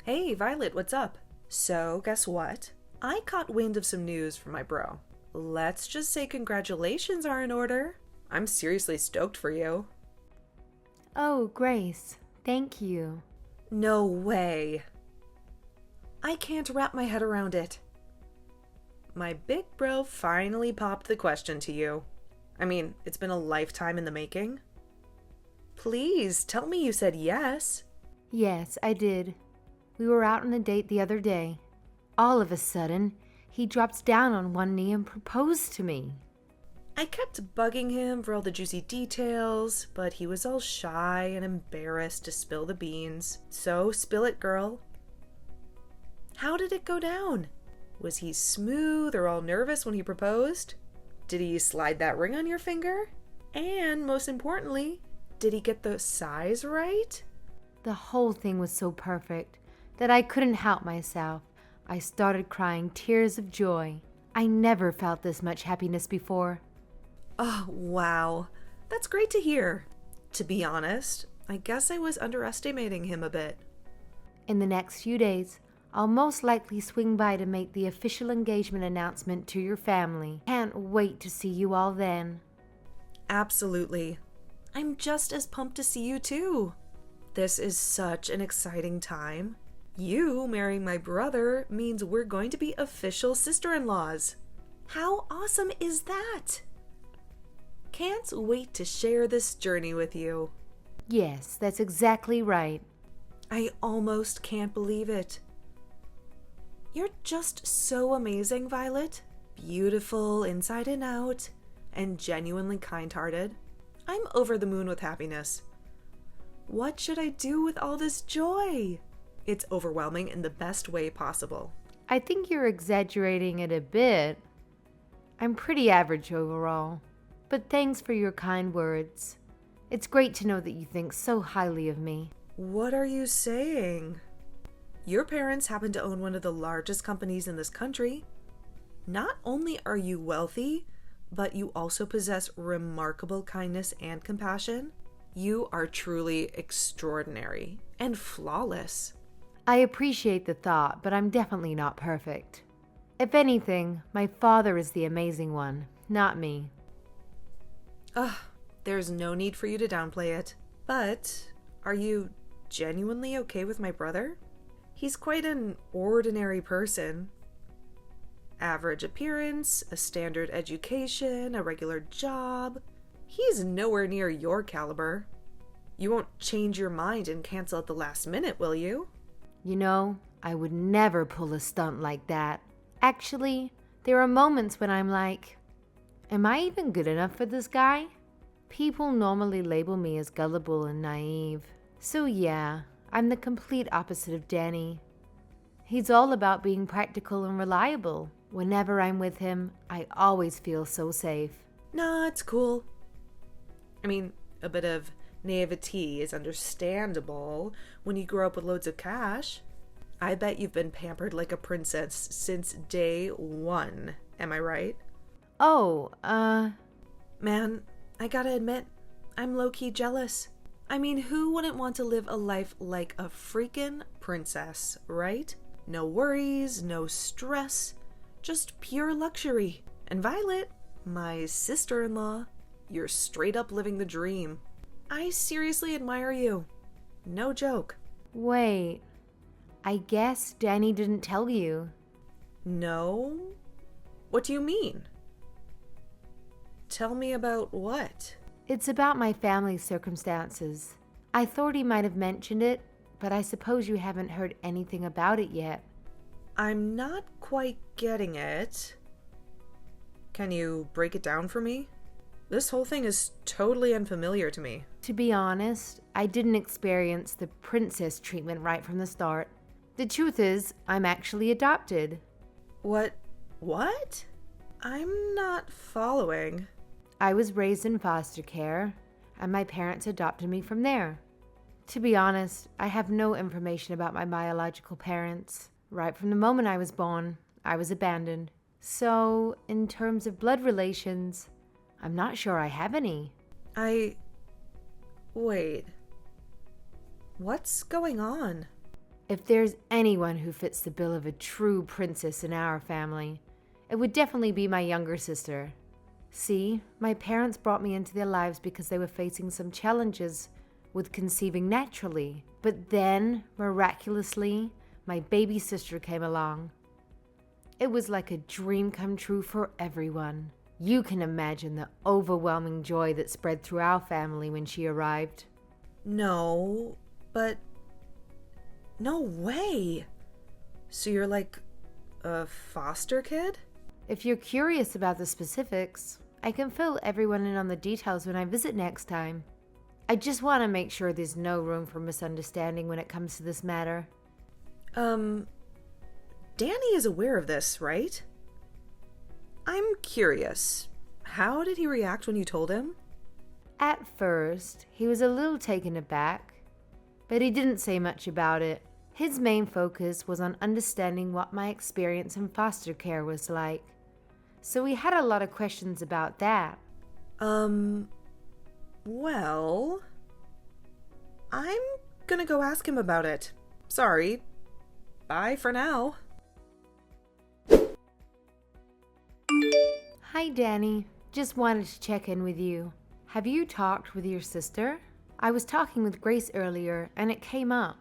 Hey, Violet, what's up? So, guess what? I caught wind of some news from my bro. Let's just say congratulations are in order. I'm seriously stoked for you. Oh, Grace, thank you. No way. I can't wrap my head around it. My big bro finally popped the question to you. I mean, it's been a lifetime in the making. Please tell me you said yes. Yes, I did. We were out on a date the other day. All of a sudden, he drops down on one knee and proposed to me. I kept bugging him for all the juicy details, but he was all shy and embarrassed to spill the beans. So spill it, girl. How did it go down? Was he smooth or all nervous when he proposed? Did he slide that ring on your finger? And most importantly, did he get the size right? The whole thing was so perfect that I couldn't help myself. I started crying tears of joy. I never felt this much happiness before. Oh, wow. That's great to hear. To be honest, I guess I was underestimating him a bit. In the next few days, I'll most likely swing by to make the official engagement announcement to your family. Can't wait to see you all then. Absolutely. I'm just as pumped to see you too. This is such an exciting time. You marrying my brother means we're going to be official sister-in-laws. How awesome is that? Can't wait to share this journey with you. Yes, that's exactly right. I almost can't believe it. You're just so amazing, Violet. Beautiful inside and out, and genuinely kind-hearted. I'm over the moon with happiness. What should I do with all this joy? It's overwhelming in the best way possible. I think you're exaggerating it a bit. I'm pretty average overall, but thanks for your kind words. It's great to know that you think so highly of me. What are you saying? Your parents happen to own one of the largest companies in this country. Not only are you wealthy, but you also possess remarkable kindness and compassion. You are truly extraordinary and flawless. I appreciate the thought, but I'm definitely not perfect. If anything, my father is the amazing one, not me. There's no need for you to downplay it. But are you genuinely okay with my brother? He's quite an ordinary person. Average appearance, a standard education, a regular job. He's nowhere near your caliber. You won't change your mind and cancel at the last minute, will you? You know, I would never pull a stunt like that. Actually, there are moments when I'm like, am I even good enough for this guy? People normally label me as gullible and naive. So yeah, I'm the complete opposite of Danny. He's all about being practical and reliable. Whenever I'm with him, I always feel so safe. Nah, it's cool. I mean, a bit of naivety is understandable when you grow up with loads of cash. I bet you've been pampered like a princess since day one. Am I right? Oh, Man, I gotta admit, I'm low-key jealous. I mean, who wouldn't want to live a life like a freaking princess, right? No worries, no stress, just pure luxury. And Violet, my sister-in-law, you're straight up living the dream. I seriously admire you. No joke. wait. I guess Danny didn't tell you. No? What do you mean? Tell me about what? It's about my family's circumstances. I thought he might have mentioned it, but I suppose you haven't heard anything about it yet. I'm not quite getting it. Can you break it down for me? This whole thing is totally unfamiliar to me. To be honest, I didn't experience the princess treatment right from the start. The truth is, I'm actually adopted. What? I'm not following. I was raised in foster care, and my parents adopted me from there. To be honest, I have no information about my biological parents. Right from the moment I was born, I was abandoned. So, in terms of blood relations, I'm not sure I have any. Wait. What's going on? If there's anyone who fits the bill of a true princess in our family, it would definitely be my younger sister. See, my parents brought me into their lives because they were facing some challenges with conceiving naturally. But then, miraculously, my baby sister came along. It was like a dream come true for everyone. You can imagine the overwhelming joy that spread through our family when she arrived. No, but... No way! So you're like a foster kid? If you're curious about the specifics, I can fill everyone in on the details when I visit next time. I just want to make sure there's no room for misunderstanding when it comes to this matter. Danny is aware of this, right? I'm curious. How did he react when you told him? At first, he was a little taken aback, but he didn't say much about it. His main focus was on understanding what my experience in foster care was like. So we had a lot of questions about that. Well, I'm gonna go ask him about it. Sorry. Bye for now. Hi, Danny. Just wanted to check in with you. Have you talked with your sister? I was talking with Grace earlier, and it came up.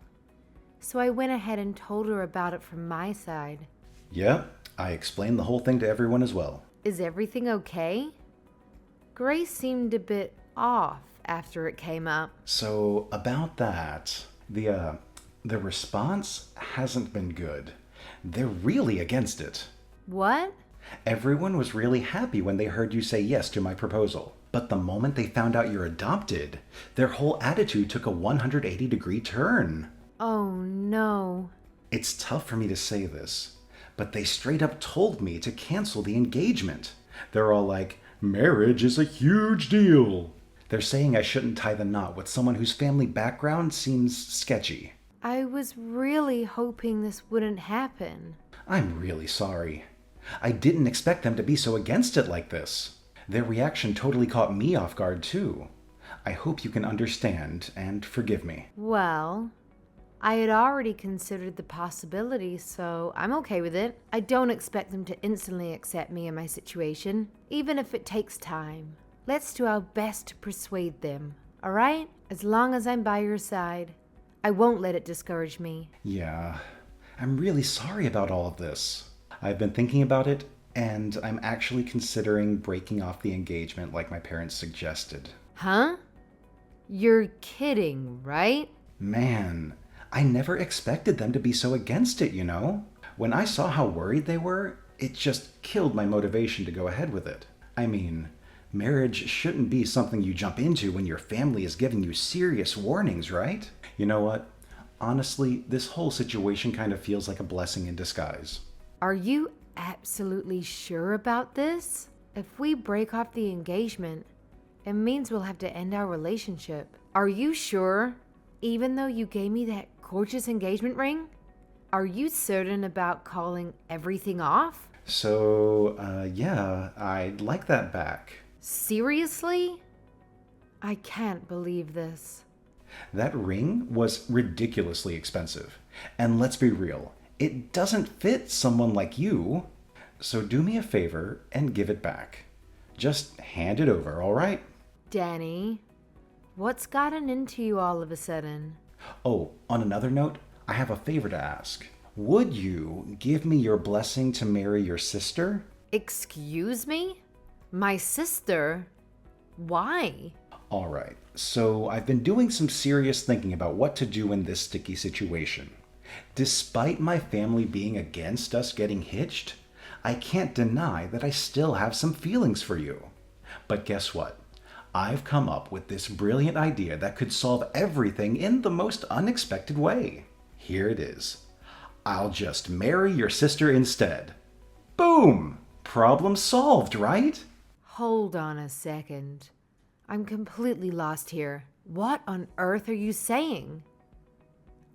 So I went ahead and told her about it from my side. Yeah, I explained the whole thing to everyone as well. Is everything okay? Grace seemed a bit off after it came up. So, about that, the response hasn't been good. They're really against it. What? Everyone was really happy when they heard you say yes to my proposal. But the moment they found out you're adopted, their whole attitude took a 180-degree turn. Oh, no. It's tough for me to say this, but they straight up told me to cancel the engagement. They're all like, marriage is a huge deal. They're saying I shouldn't tie the knot with someone whose family background seems sketchy. I was really hoping this wouldn't happen. I'm really sorry. I didn't expect them to be so against it like this. Their reaction totally caught me off guard too. I hope you can understand and forgive me. Well, I had already considered the possibility, so I'm okay with it. I don't expect them to instantly accept me in my situation, even if it takes time. Let's do our best to persuade them, alright? As long as I'm by your side, I won't let it discourage me. Yeah, I'm really sorry about all of this. I've been thinking about it, and I'm actually considering breaking off the engagement like my parents suggested. Huh? You're kidding, right? Man, I never expected them to be so against it, you know? When I saw how worried they were, it just killed my motivation to go ahead with it. I mean, marriage shouldn't be something you jump into when your family is giving you serious warnings, right? You know what? Honestly, this whole situation kind of feels like a blessing in disguise. Are you absolutely sure about this? If we break off the engagement, it means we'll have to end our relationship. Are you sure? Even though you gave me that gorgeous engagement ring? Are you certain about calling everything off? So, yeah, I'd like that back. Seriously? I can't believe this. That ring was ridiculously expensive. And let's be real, it doesn't fit someone like you. So do me a favor and give it back. Just hand it over, all right? Danny, what's gotten into you all of a sudden? Oh, on another note, I have a favor to ask. Would you give me your blessing to marry your sister? Excuse me? My sister? Why? All right, so I've been doing some serious thinking about what to do in this sticky situation. Despite my family being against us getting hitched, I can't deny that I still have some feelings for you. But guess what? I've come up with this brilliant idea that could solve everything in the most unexpected way. Here it is. I'll just marry your sister instead. Boom! Problem solved, right? Hold on a second. I'm completely lost here. What on earth are you saying?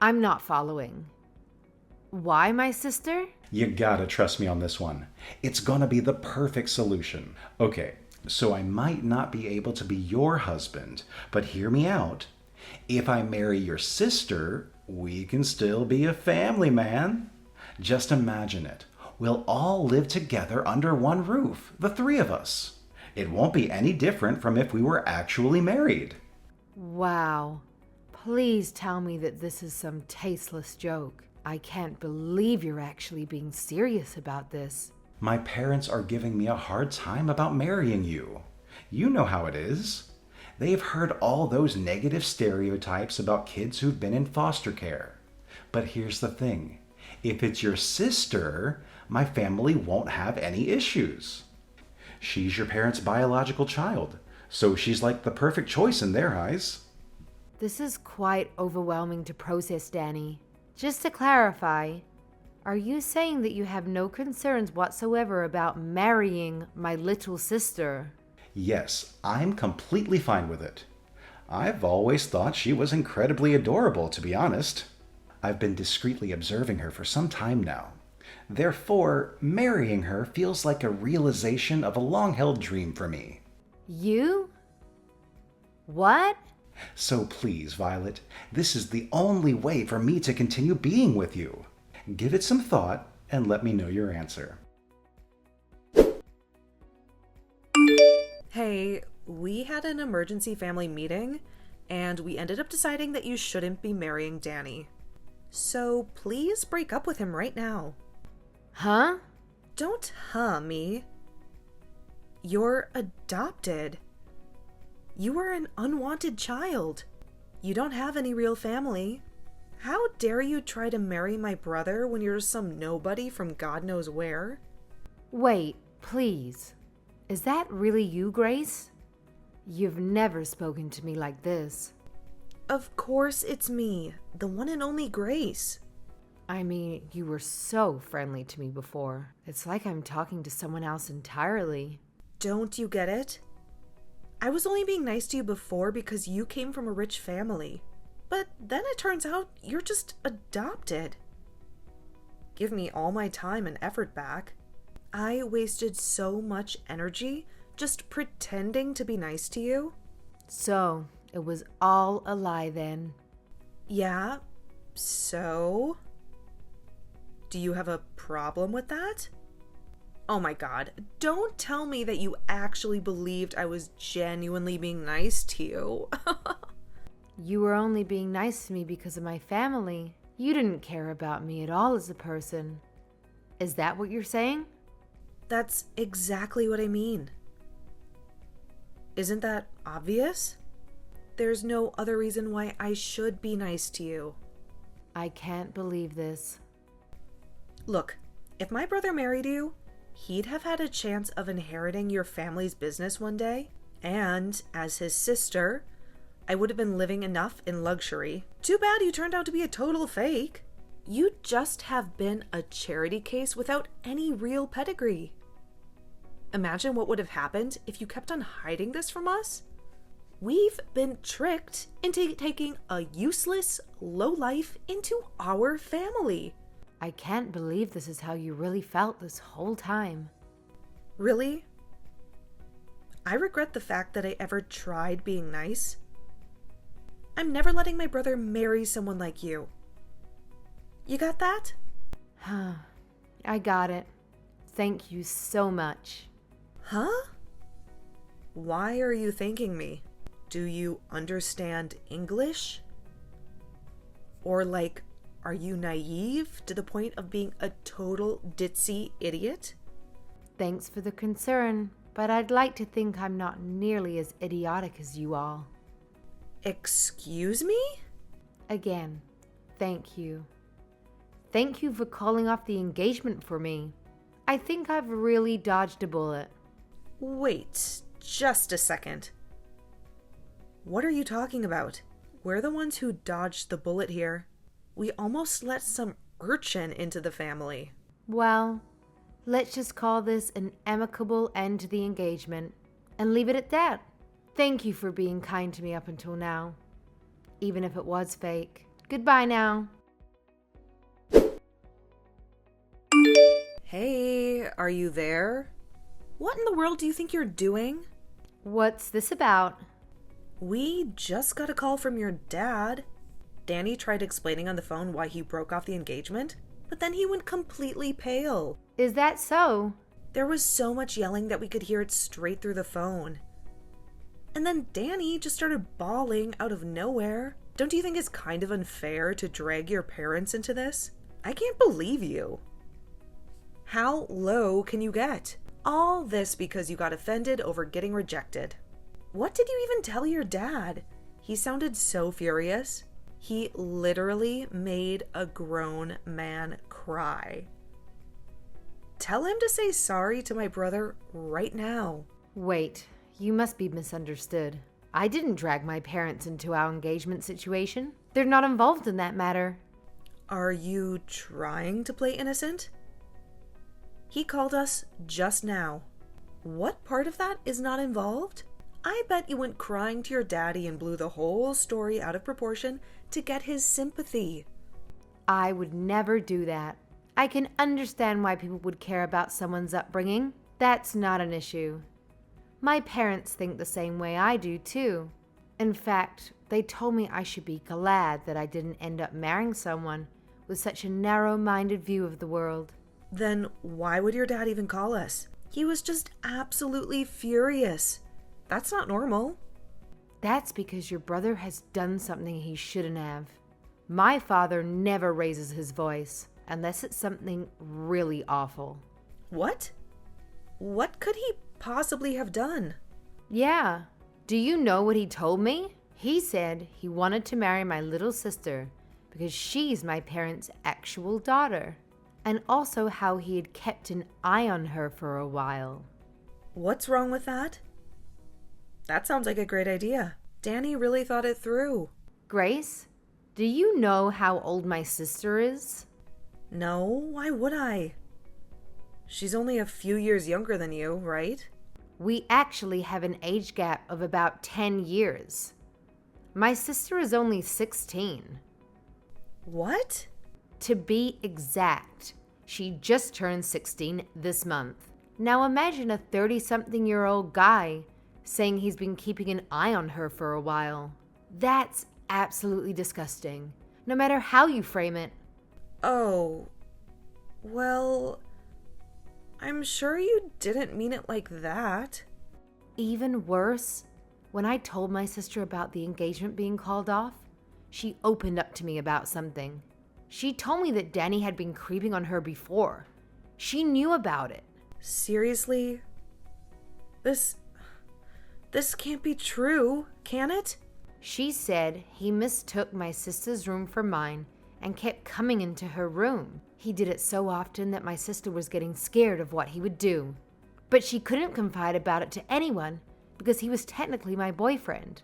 I'm not following. Why my sister? You gotta trust me on this one. It's gonna be the perfect solution. Okay, so I might not be able to be your husband, but hear me out. If I marry your sister, We can still be a family, man. Just imagine it. We'll all live together under one roof, the three of us. It won't be any different from if we were actually married. Wow. Please tell me that this is some tasteless joke. I can't believe you're actually being serious about this. My parents are giving me a hard time about marrying you. You know how it is. They've heard all those negative stereotypes about kids who've been in foster care. But here's the thing. If it's your sister, my family won't have any issues. She's your parents' biological child, so she's like the perfect choice in their eyes. This is quite overwhelming to process, Danny. Just to clarify, are you saying that you have no concerns whatsoever about marrying my little sister? Yes, I'm completely fine with it. I've always thought she was incredibly adorable, to be honest. I've been discreetly observing her for some time now. Therefore, marrying her feels like a realization of a long-held dream for me. You? What? So please, Violet, this is the only way for me to continue being with you. Give it some thought and let me know your answer. Hey, we had an emergency family meeting, and we ended up deciding that you shouldn't be marrying Danny. So please break up with him right now. Huh? Don't me. You're adopted. You are an unwanted child. You don't have any real family. How dare you try to marry my brother when you're some nobody from God knows where? Wait, please. Is that really you, Grace? You've never spoken to me like this. Of course it's me, the one and only Grace. I mean, you were so friendly to me before. It's like I'm talking to someone else entirely. Don't you get it? I was only being nice to you before because you came from a rich family. But then it turns out you're just adopted. Give me all my time and effort back. I wasted so much energy just pretending to be nice to you. So, it was all a lie then. Yeah, so? Do you have a problem with that? Oh my god, don't tell me that you actually believed I was genuinely being nice to you. You were only being nice to me because of my family. You didn't care about me at all as a person. Is that what you're saying? That's exactly what I mean. Isn't that obvious? There's no other reason why I should be nice to you. I can't believe this. Look, if my brother married you, he'd have had a chance of inheriting your family's business one day, and as his sister, I would have been living enough in luxury. Too bad you turned out to be a total fake. You just have been a charity case without any real pedigree. Imagine what would have happened if you kept on hiding this from us. We've been tricked into taking a useless lowlife into our family. I can't believe this is how you really felt this whole time. Really? I regret the fact that I ever tried being nice. I'm never letting my brother marry someone like you. You got that? I got it. Thank you so much. Huh? Why are you thanking me? Do you understand English? Or like, are you naive to the point of being a total ditzy idiot? Thanks for the concern, but I'd like to think I'm not nearly as idiotic as you all. Excuse me? Again, thank you. Thank you for calling off the engagement for me. I think I've really dodged a bullet. Wait, just a second. What are you talking about? We're the ones who dodged the bullet here. We almost let some urchin into the family. Well, let's just call this an amicable end to the engagement and leave it at that. Thank you for being kind to me up until now, even if it was fake. Goodbye now. Hey, are you there? What in the world do you think you're doing? What's this about? We just got a call from your dad. Danny tried explaining on the phone why he broke off the engagement, but then he went completely pale. Is that so? There was so much yelling that we could hear it straight through the phone. And then Danny just started bawling out of nowhere. Don't you think it's kind of unfair to drag your parents into this? I can't believe you. How low can you get? All this because you got offended over getting rejected. What did you even tell your dad? He sounded so furious. He literally made a grown man cry. Tell him to say sorry to my brother right now. Wait, you must be misunderstood. I didn't drag my parents into our engagement situation. They're not involved in that matter. Are you trying to play innocent? He called us just now. What part of that is not involved? I bet you went crying to your daddy and blew the whole story out of proportion to get his sympathy. I would never do that. I can understand why people would care about someone's upbringing. That's not an issue. My parents think the same way I do, too. In fact, they told me I should be glad that I didn't end up marrying someone with such a narrow-minded view of the world. Then why would your dad even call us? He was just absolutely furious. That's not normal. That's because your brother has done something he shouldn't have. My father never raises his voice, unless it's something really awful. What? What could he possibly have done? Yeah. Do you know what he told me? He said he wanted to marry my little sister because she's my parents' actual daughter. And also how he had kept an eye on her for a while. What's wrong with that? That sounds like a great idea. Danny really thought it through. Grace, do you know how old my sister is? No, why would I? She's only a few years younger than you, right? We actually have an age gap of about 10 years. My sister is only 16. What? To be exact, she just turned 16 this month. Now imagine a 30-something-year-old guy saying he's been keeping an eye on her for a while. That's absolutely disgusting, no matter how you frame it. Oh, well, I'm sure you didn't mean it like that. Even worse, when I told my sister about the engagement being called off, she opened up to me about something. She told me that Danny had been creeping on her before. She knew about it. Seriously? This can't be true, can it? She said he mistook my sister's room for mine and kept coming into her room. He did it so often that my sister was getting scared of what he would do. But she couldn't confide about it to anyone because he was technically my boyfriend.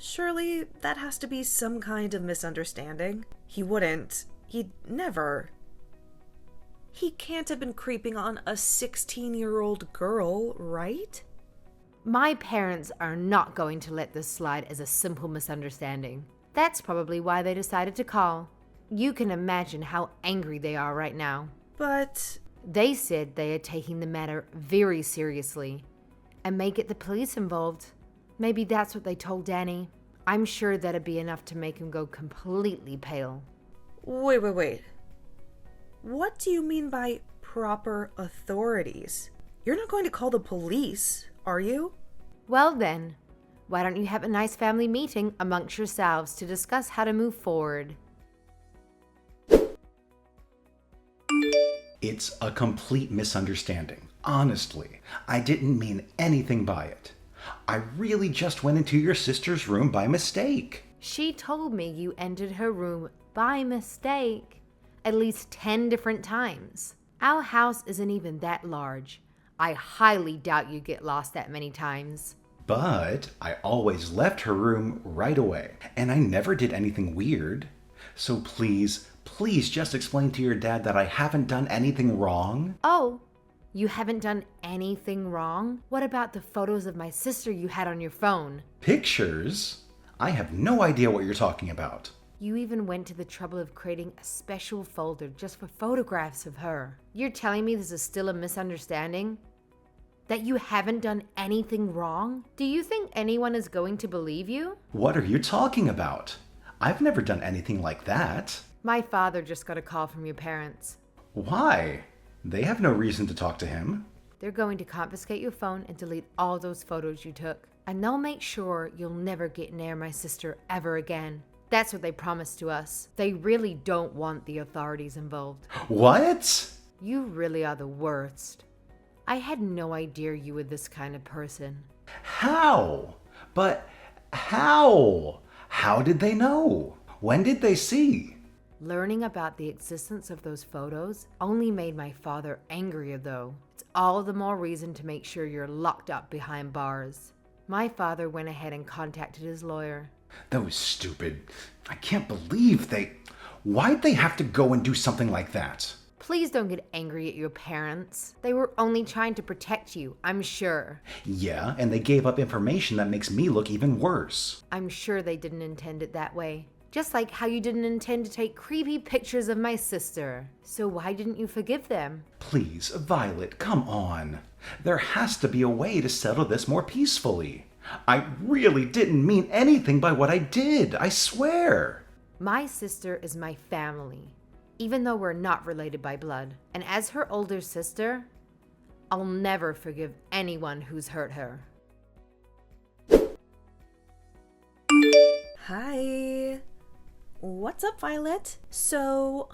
Surely that has to be some kind of misunderstanding. He'd never. He can't have been creeping on a 16-year-old girl, right? My parents are not going to let this slide as a simple misunderstanding. That's probably why they decided to call. You can imagine how angry they are right now. But they said they are taking the matter very seriously and may get the police involved. Maybe that's what they told Danny. I'm sure that'd be enough to make him go completely pale. Wait. What do you mean by proper authorities? You're not going to call the police, are you? Well then, why don't you have a nice family meeting amongst yourselves to discuss how to move forward? It's a complete misunderstanding. Honestly, I didn't mean anything by it. I really just went into your sister's room by mistake. She told me you entered her room by mistake at least 10 different times. Our house isn't even that large. I highly doubt you get lost that many times. But I always left her room right away, and I never did anything weird. So please just explain to your dad that I haven't done anything wrong. Oh, you haven't done anything wrong? What about the photos of my sister you had on your phone? Pictures? I have no idea what you're talking about. You even went to the trouble of creating a special folder just for photographs of her. You're telling me this is still a misunderstanding? That you haven't done anything wrong? Do you think anyone is going to believe you? What are you talking about? I've never done anything like that. My father just got a call from your parents. Why? They have no reason to talk to him. They're going to confiscate your phone and delete all those photos you took. And they'll make sure you'll never get near my sister ever again. That's what they promised to us. They really don't want the authorities involved. What? You really are the worst. I had no idea you were this kind of person. How? But how? How did they know? When did they see? Learning about the existence of those photos only made my father angrier, though. It's all the more reason to make sure you're locked up behind bars. My father went ahead and contacted his lawyer. That was stupid. I can't believe they... Why'd they have to go and do something like that? Please don't get angry at your parents. They were only trying to protect you, I'm sure. Yeah, and they gave up information that makes me look even worse. I'm sure they didn't intend it that way. Just like how you didn't intend to take creepy pictures of my sister. So why didn't you forgive them? Please, Violet, come on. There has to be a way to settle this more peacefully. I really didn't mean anything by what I did, I swear. My sister is my family, even though we're not related by blood. And as her older sister, I'll never forgive anyone who's hurt her. Hi. What's up, Violet? So,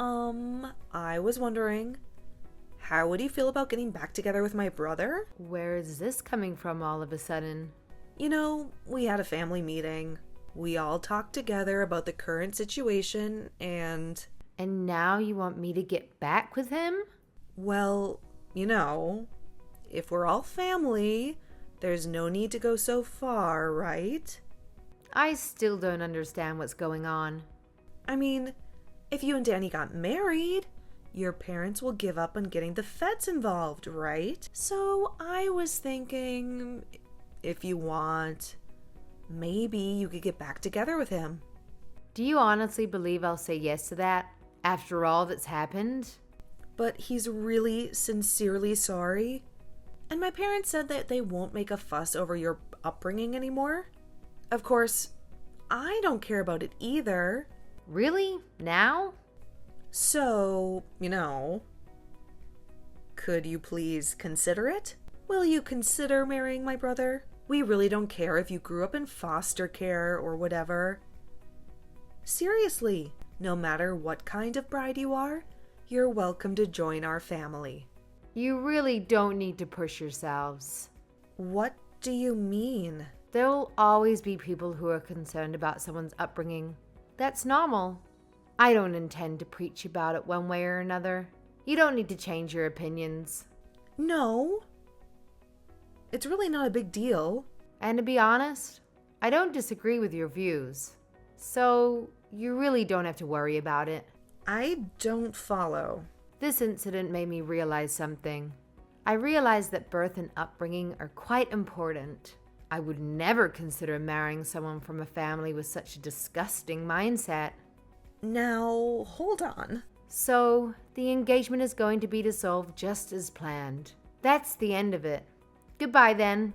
I was wondering, how would you feel about getting back together with my brother? Where is this coming from all of a sudden? You know, we had a family meeting. We all talked together about the current situation and... And now you want me to get back with him? Well, you know, if we're all family, there's no need to go so far, right? I still don't understand what's going on. I mean, if you and Danny got married, your parents will give up on getting the feds involved, right? So I was thinking, if you want, maybe you could get back together with him. Do you honestly believe I'll say yes to that, after all that's happened? But he's really sincerely sorry. And my parents said that they won't make a fuss over your upbringing anymore. Of course, I don't care about it either. Really? Now? So, you know, could you please consider it? Will you consider marrying my brother? We really don't care if you grew up in foster care or whatever. Seriously, no matter what kind of bride you are, you're welcome to join our family. You really don't need to push yourselves. What do you mean? There'll always be people who are concerned about someone's upbringing. That's normal. I don't intend to preach about it one way or another. You don't need to change your opinions. No. It's really not a big deal. And to be honest, I don't disagree with your views. So you really don't have to worry about it. I don't follow. This incident made me realize something. I realized that birth and upbringing are quite important. I would never consider marrying someone from a family with such a disgusting mindset. Now, hold on. So, the engagement is going to be dissolved just as planned. That's the end of it. Goodbye then.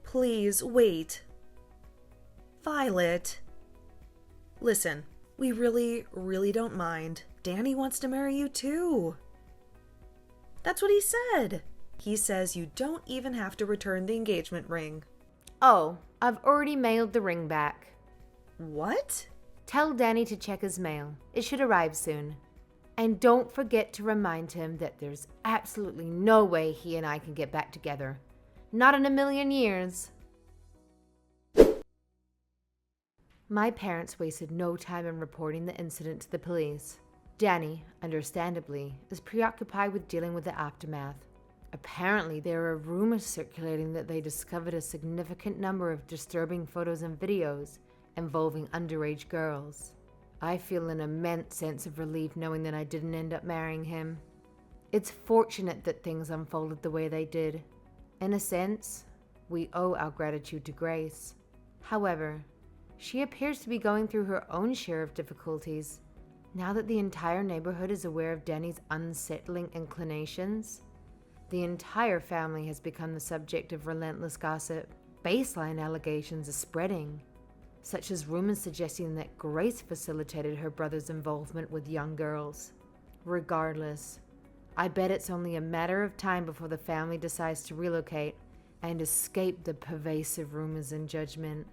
Please, wait. Violet. Listen, we really don't mind. Danny wants to marry you too. That's what he said. He says you don't even have to return the engagement ring. Oh, I've already mailed the ring back. What? Tell Danny to check his mail. It should arrive soon. And don't forget to remind him that there's absolutely no way he and I can get back together. Not in a million years. My parents wasted no time in reporting the incident to the police. Danny, understandably, is preoccupied with dealing with the aftermath. Apparently, there are rumors circulating that they discovered a significant number of disturbing photos and videos involving underage girls. I feel an immense sense of relief knowing that I didn't end up marrying him. It's fortunate that things unfolded the way they did. In a sense, we owe our gratitude to Grace. However, she appears to be going through her own share of difficulties. Now that the entire neighborhood is aware of Danny's unsettling inclinations, The entire family has become the subject of relentless gossip. Baseline allegations are spreading, such as rumors suggesting that Grace facilitated her brother's involvement with young girls. Regardless, I bet it's only a matter of time before the family decides to relocate and escape the pervasive rumors and judgment.